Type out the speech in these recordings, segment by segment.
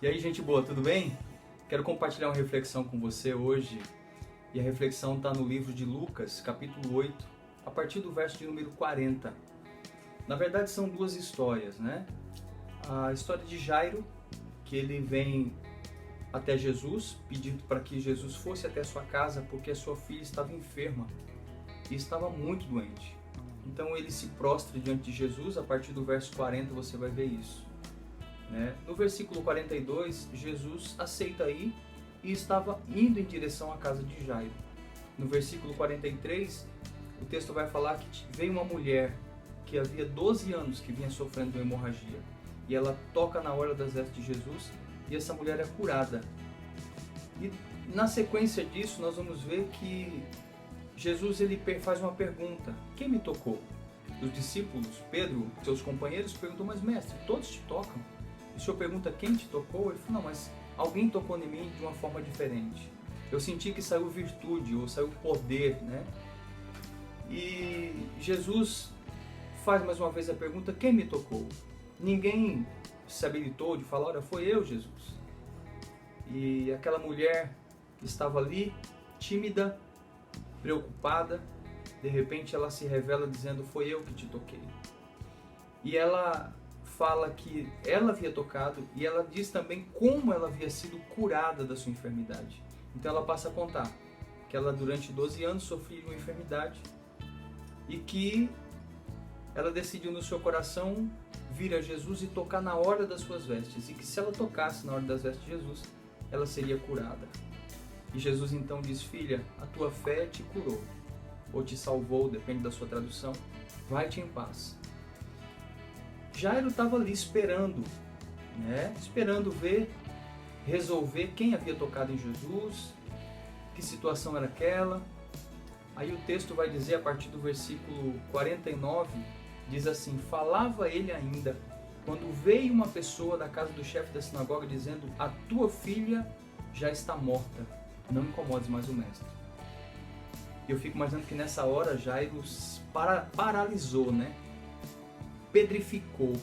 E aí, gente boa, tudo bem? Quero compartilhar uma reflexão com você hoje. E a reflexão está no livro de Lucas, capítulo 8, a partir do verso de número 40. Na verdade, são duas histórias, né? A história de Jairo, que ele vem até Jesus, pedindo para que Jesus fosse até a sua casa, porque a sua filha estava enferma e estava muito doente. Então ele se prostra diante de Jesus, a partir do verso 40 você vai ver isso. No versículo 42, Jesus aceita ir e estava indo em direção à casa de Jairo. No versículo 43, o texto vai falar que veio uma mulher que havia 12 anos que vinha sofrendo de uma hemorragia. E ela toca na orla das vestes de Jesus e essa mulher é curada. E na sequência disso, nós vamos ver que Jesus ele faz uma pergunta: quem me tocou? Os discípulos, Pedro, seus companheiros, perguntam: mas mestre, todos te tocam? E o Senhor pergunta: quem te tocou? Ele falou: não, mas alguém tocou em mim de uma forma diferente. Eu senti que saiu virtude, ou saiu poder, né? E Jesus faz mais uma vez a pergunta: quem me tocou? Ninguém se habilitou de falar: olha, foi eu, Jesus. E aquela mulher estava ali, tímida, preocupada, de repente ela se revela dizendo: foi eu que te toquei. E ela fala que ela havia tocado e ela diz também como ela havia sido curada da sua enfermidade. Então ela passa a contar que ela durante 12 anos sofria de uma enfermidade e que ela decidiu no seu coração vir a Jesus e tocar na orla das suas vestes, e que se ela tocasse na orla das vestes de Jesus, ela seria curada. E Jesus então diz: filha, a tua fé te curou, ou te salvou, depende da sua tradução, vai-te em paz. Jairo estava ali esperando, esperando resolver quem havia tocado em Jesus, que situação era aquela. Aí o texto vai dizer, a partir do versículo 49, diz assim: falava ele ainda, quando veio uma pessoa da casa do chefe da sinagoga dizendo: a tua filha já está morta, não incomodes mais o mestre. Eu fico imaginando que nessa hora Jairo paralisou, pedrificou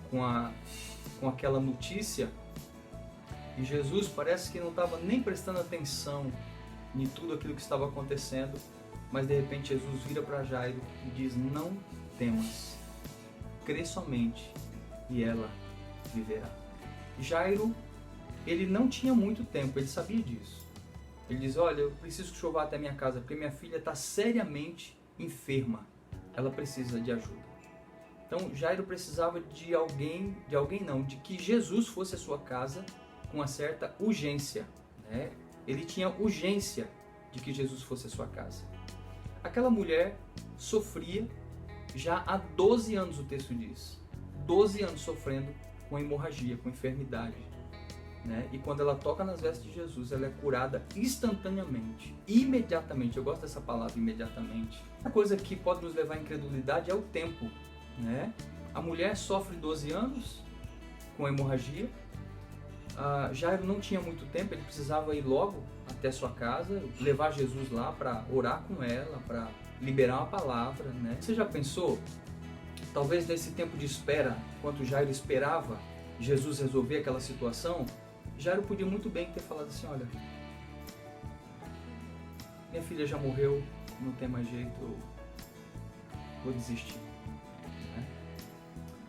com aquela notícia, e Jesus parece que não estava nem prestando atenção em tudo aquilo que estava acontecendo, mas de repente Jesus vira para Jairo e diz: não temas, crê somente e ela viverá. Jairo, ele não tinha muito tempo, ele sabia disso. Ele diz: olha, eu preciso que o senhor vá até minha casa, porque minha filha está seriamente enferma, ela precisa de ajuda. Então Jairo precisava de que Jesus fosse à sua casa com uma certa urgência, Ele tinha urgência de que Jesus fosse à sua casa. Aquela mulher sofria já há 12 anos, o texto diz, 12 anos sofrendo com hemorragia, com enfermidade, E quando ela toca nas vestes de Jesus, ela é curada instantaneamente, imediatamente. Eu gosto dessa palavra, imediatamente. A coisa que pode nos levar à incredulidade é o tempo, A mulher sofre 12 anos com hemorragia. Jairo não tinha muito tempo, ele precisava ir logo até sua casa, levar Jesus lá para orar com ela, para liberar uma palavra, Você já pensou, talvez nesse tempo de espera, enquanto Jairo esperava Jesus resolver aquela situação, Jairo podia muito bem ter falado assim: olha, minha filha já morreu, não tem mais jeito, eu vou desistir.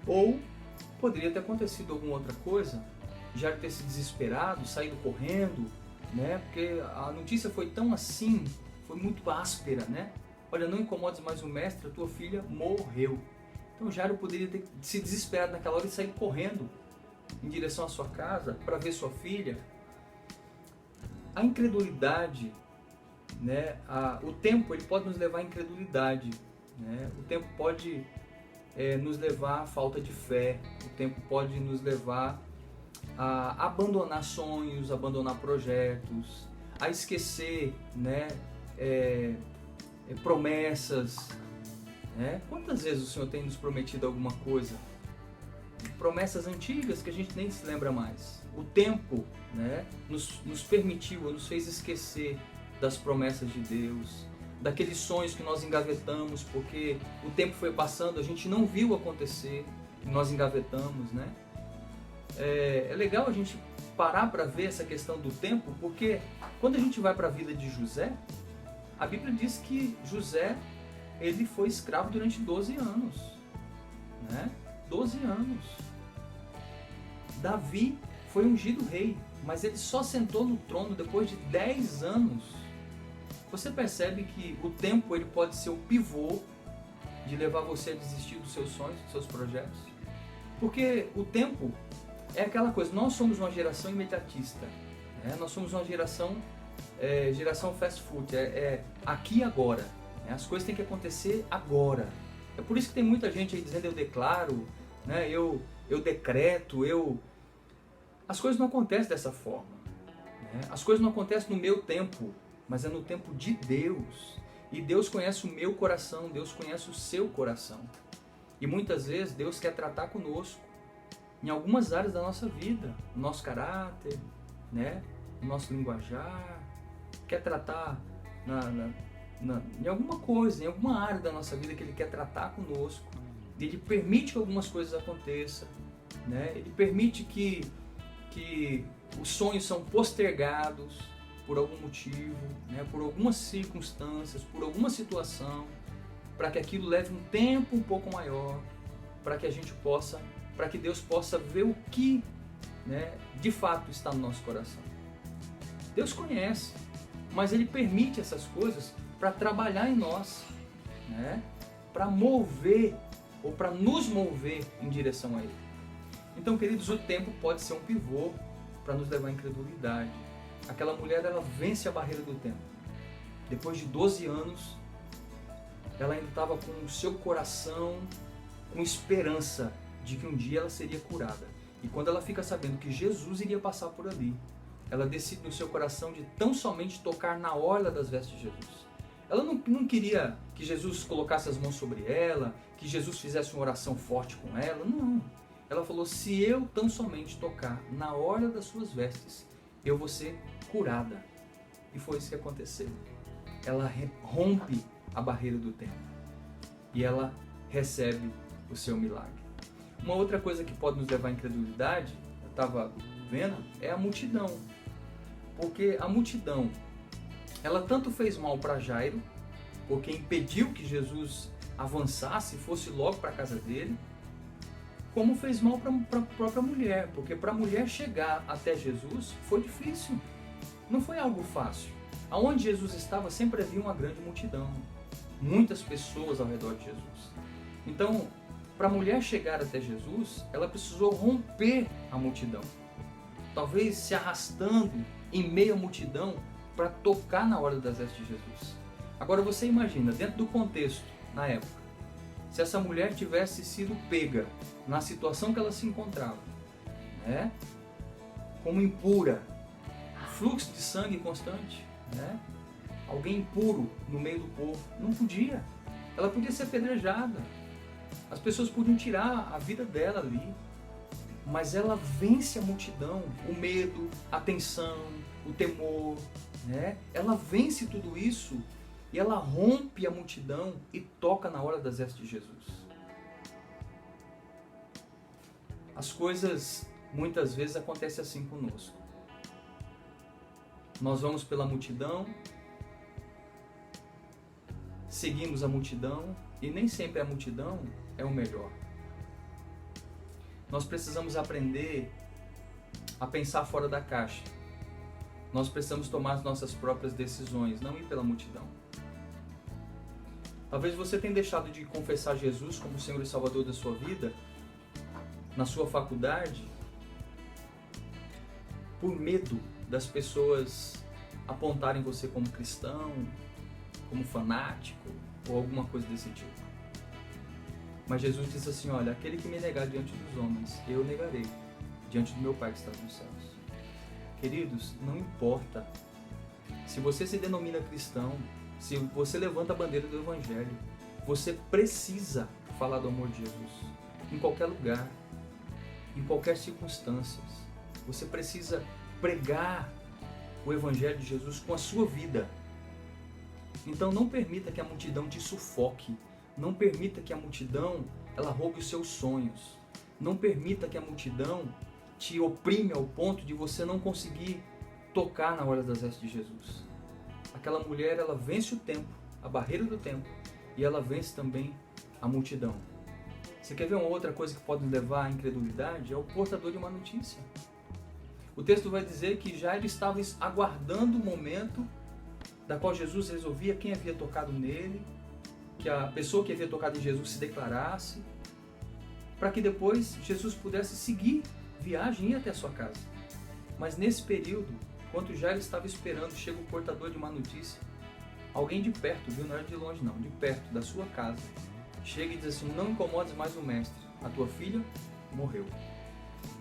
Ou poderia ter acontecido alguma outra coisa, Jairo ter se desesperado, saído correndo, porque a notícia foi tão assim, foi muito áspera, Olha, não incomodes mais o mestre, a tua filha morreu. Então Jairo poderia ter se desesperado naquela hora e sair correndo em direção à sua casa para ver sua filha. A incredulidade, o tempo ele pode nos levar à incredulidade, O tempo pode nos levar à falta de fé, o tempo pode nos levar a abandonar sonhos, abandonar projetos, a esquecer, promessas, Quantas vezes o Senhor tem nos prometido alguma coisa? Promessas antigas que a gente nem se lembra mais. O tempo, nos permitiu, nos fez esquecer das promessas de Deus, daqueles sonhos que nós engavetamos, porque o tempo foi passando, a gente não viu acontecer, nós engavetamos, É legal a gente parar para ver essa questão do tempo, porque quando a gente vai para a vida de José, a Bíblia diz que José, ele foi escravo durante 12 anos, né? 12 anos. Davi foi ungido rei, mas ele só sentou no trono depois de 10 anos. Você percebe que o tempo ele pode ser o pivô de levar você a desistir dos seus sonhos, dos seus projetos? Porque o tempo é aquela coisa, nós somos uma geração imediatista, né? Nós somos uma geração fast food, aqui e agora, né? As coisas têm que acontecer agora. É por isso que tem muita gente aí dizendo eu declaro, né? eu decreto, As coisas não acontecem dessa forma, né? As coisas não acontecem no meu tempo, mas é no tempo de Deus. E Deus conhece o meu coração, Deus conhece o seu coração. E muitas vezes Deus quer tratar conosco em algumas áreas da nossa vida, no nosso caráter, né? No nosso linguajar, quer tratar em alguma coisa, em alguma área da nossa vida que Ele quer tratar conosco. Ele permite que algumas coisas aconteçam, né? Ele permite que os sonhos são postergados por algum motivo, né? Por algumas circunstâncias, por alguma situação, para que aquilo leve um tempo um pouco maior, para que Deus possa ver o que, né, de fato está no nosso coração. Deus conhece, mas Ele permite essas coisas para trabalhar em nós, né, para mover ou para nos mover em direção a Ele. Então, queridos, o tempo pode ser um pivô para nos levar à incredulidade. Aquela mulher, ela vence a barreira do tempo. Depois de 12 anos, ela ainda estava com o seu coração com esperança de que um dia ela seria curada. E quando ela fica sabendo que Jesus iria passar por ali, ela decide no seu coração de tão somente tocar na orla das vestes de Jesus. Ela não queria que Jesus colocasse as mãos sobre ela, que Jesus fizesse uma oração forte com ela, não. Ela falou, se eu tão somente tocar na orla das suas vestes, eu vou ser curada. E foi isso que aconteceu. Ela rompe a barreira do tempo e ela recebe o seu milagre. Uma outra coisa que pode nos levar à incredulidade, eu estava vendo, é a multidão. Porque a multidão, ela tanto fez mal para Jairo, porque impediu que Jesus avançasse e fosse logo para a casa dele, como fez mal para a própria mulher, porque para a mulher chegar até Jesus foi difícil, não foi algo fácil. Aonde Jesus estava sempre havia uma grande multidão, muitas pessoas ao redor de Jesus. Então, para a mulher chegar até Jesus, ela precisou romper a multidão, talvez se arrastando em meio à multidão para tocar na orla das vestes de Jesus. Agora você imagina, dentro do contexto, na época, se essa mulher tivesse sido pega na situação que ela se encontrava, né? Como impura, fluxo de sangue constante, né? Alguém impuro no meio do povo, não podia. Ela podia ser apedrejada, as pessoas podiam tirar a vida dela ali, mas ela vence a multidão, o medo, a tensão, o temor, né? Ela vence tudo isso e ela rompe a multidão e toca na hora das vestes de Jesus. As coisas muitas vezes acontecem assim conosco. Nós vamos pela multidão, seguimos a multidão e nem sempre a multidão é o melhor. Nós precisamos aprender a pensar fora da caixa. Nós precisamos tomar as nossas próprias decisões, não ir pela multidão. Talvez você tenha deixado de confessar Jesus como Senhor e Salvador da sua vida, na sua faculdade, por medo das pessoas apontarem você como cristão, como fanático ou alguma coisa desse tipo. Mas Jesus disse assim, olha, aquele que me negar diante dos homens, eu negarei diante do meu Pai que está nos céus. Queridos, não importa se você se denomina cristão, se você levanta a bandeira do Evangelho, você precisa falar do amor de Jesus em qualquer lugar, em qualquer circunstância. Você precisa pregar o Evangelho de Jesus com a sua vida. Então não permita que a multidão te sufoque. Não permita que a multidão ela roube os seus sonhos. Não permita que a multidão te oprime ao ponto de você não conseguir tocar na hora das vestes de Jesus. Aquela mulher, ela vence o tempo, a barreira do tempo, e ela vence também a multidão. Você quer ver uma outra coisa que pode nos levar à incredulidade? É o portador de uma notícia. O texto vai dizer que Jairo estava aguardando o momento da qual Jesus resolvia quem havia tocado nele, que a pessoa que havia tocado em Jesus se declarasse, para que depois Jesus pudesse seguir viagem e ir até a sua casa. Mas nesse período, enquanto Jairo estava esperando, chega o portador de uma notícia. Alguém de perto, viu? Não era de longe não, de perto da sua casa. Chega e diz assim: não incomodes mais o mestre, a tua filha morreu.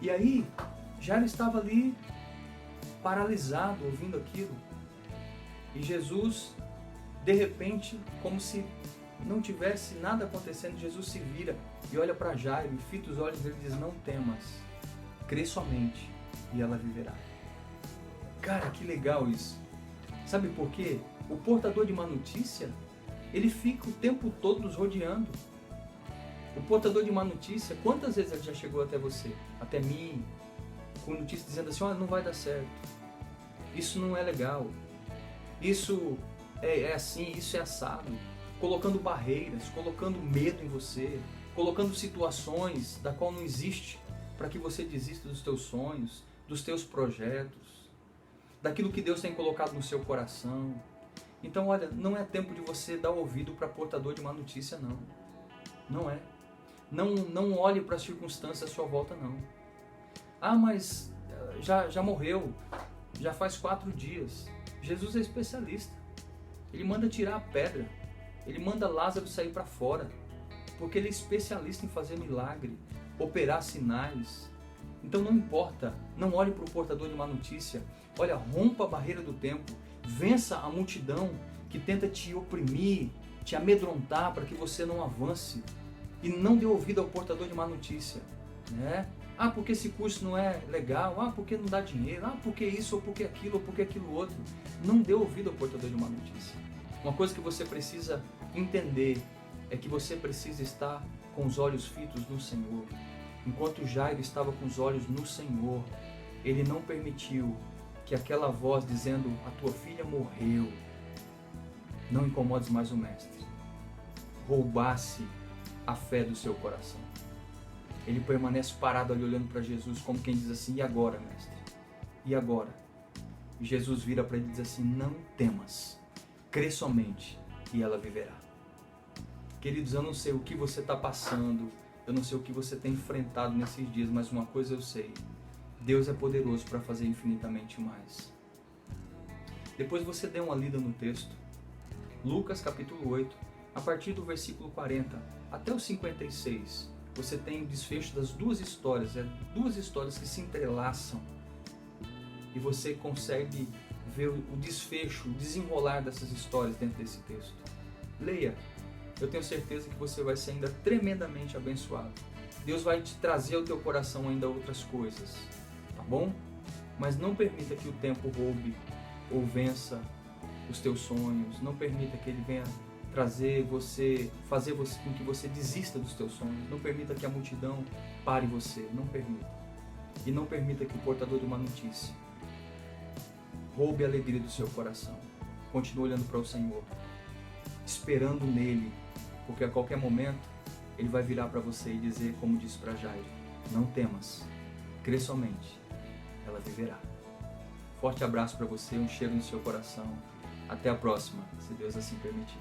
E aí, Jairo estava ali paralisado ouvindo aquilo. E Jesus, de repente, como se não tivesse nada acontecendo, Jesus se vira e olha para Jairo e fita os olhos dele e diz: não temas, crê somente e ela viverá. Cara, que legal isso. Sabe por quê? O portador de uma notícia, ele fica o tempo todo nos rodeando. O portador de uma notícia, quantas vezes ele já chegou até você, até mim, com notícia dizendo assim: olha, não vai dar certo, isso não é legal, isso é assim, isso é assado, colocando barreiras, colocando medo em você, colocando situações da qual não existe, para que você desista dos teus sonhos, dos teus projetos, daquilo que Deus tem colocado no seu coração. Então, olha, não é tempo de você dar ouvido para portador de uma notícia, não. Não é. Não olhe para as circunstâncias à sua volta, não. Ah, mas já morreu, já faz 4 dias. Jesus é especialista. Ele manda tirar a pedra. Ele manda Lázaro sair para fora. Porque ele é especialista em fazer milagre, operar sinais. Então não importa, não olhe para o portador de uma notícia. Olha, rompa a barreira do tempo. Vença a multidão que tenta te oprimir, te amedrontar para que você não avance. E não dê ouvido ao portador de má notícia, né? Ah, porque esse curso não é legal. Ah, porque não dá dinheiro. Ah, porque isso, ou porque aquilo, ou porque aquilo outro. Não dê ouvido ao portador de má notícia. Uma coisa que você precisa entender é que você precisa estar com os olhos fitos no Senhor. Enquanto Jairo estava com os olhos no Senhor, ele não permitiu que aquela voz dizendo: a tua filha morreu, não incomodes mais o mestre, roubasse a fé do seu coração. Ele permanece parado ali olhando para Jesus como quem diz assim: e agora, mestre? E agora? E Jesus vira para ele e diz assim: não temas, crê somente e ela viverá. Queridos, eu não sei o que você está passando, eu não sei o que você tem enfrentado nesses dias, mas uma coisa eu sei: Deus é poderoso para fazer infinitamente mais. Depois você dê uma lida no texto, Lucas capítulo 8, a partir do versículo 40 até o 56, você tem o desfecho das duas histórias, duas histórias que se entrelaçam, e você consegue ver o desfecho, o desenrolar dessas histórias dentro desse texto. Leia, eu tenho certeza que você vai ser ainda tremendamente abençoado. Deus vai te trazer ao teu coração ainda outras coisas, tá bom? Mas não permita que o tempo roube ou vença os teus sonhos, não permita que ele venha fazer com que você desista dos teus sonhos, não permita que a multidão pare você, não permita. E não permita que o portador de uma notícia roube a alegria do seu coração. Continue olhando para o Senhor, esperando nele, porque a qualquer momento ele vai virar para você e dizer, como disse para Jairo: não temas, crê somente, ela viverá. Forte abraço para você, um cheiro no seu coração. Até a próxima, se Deus assim permitir.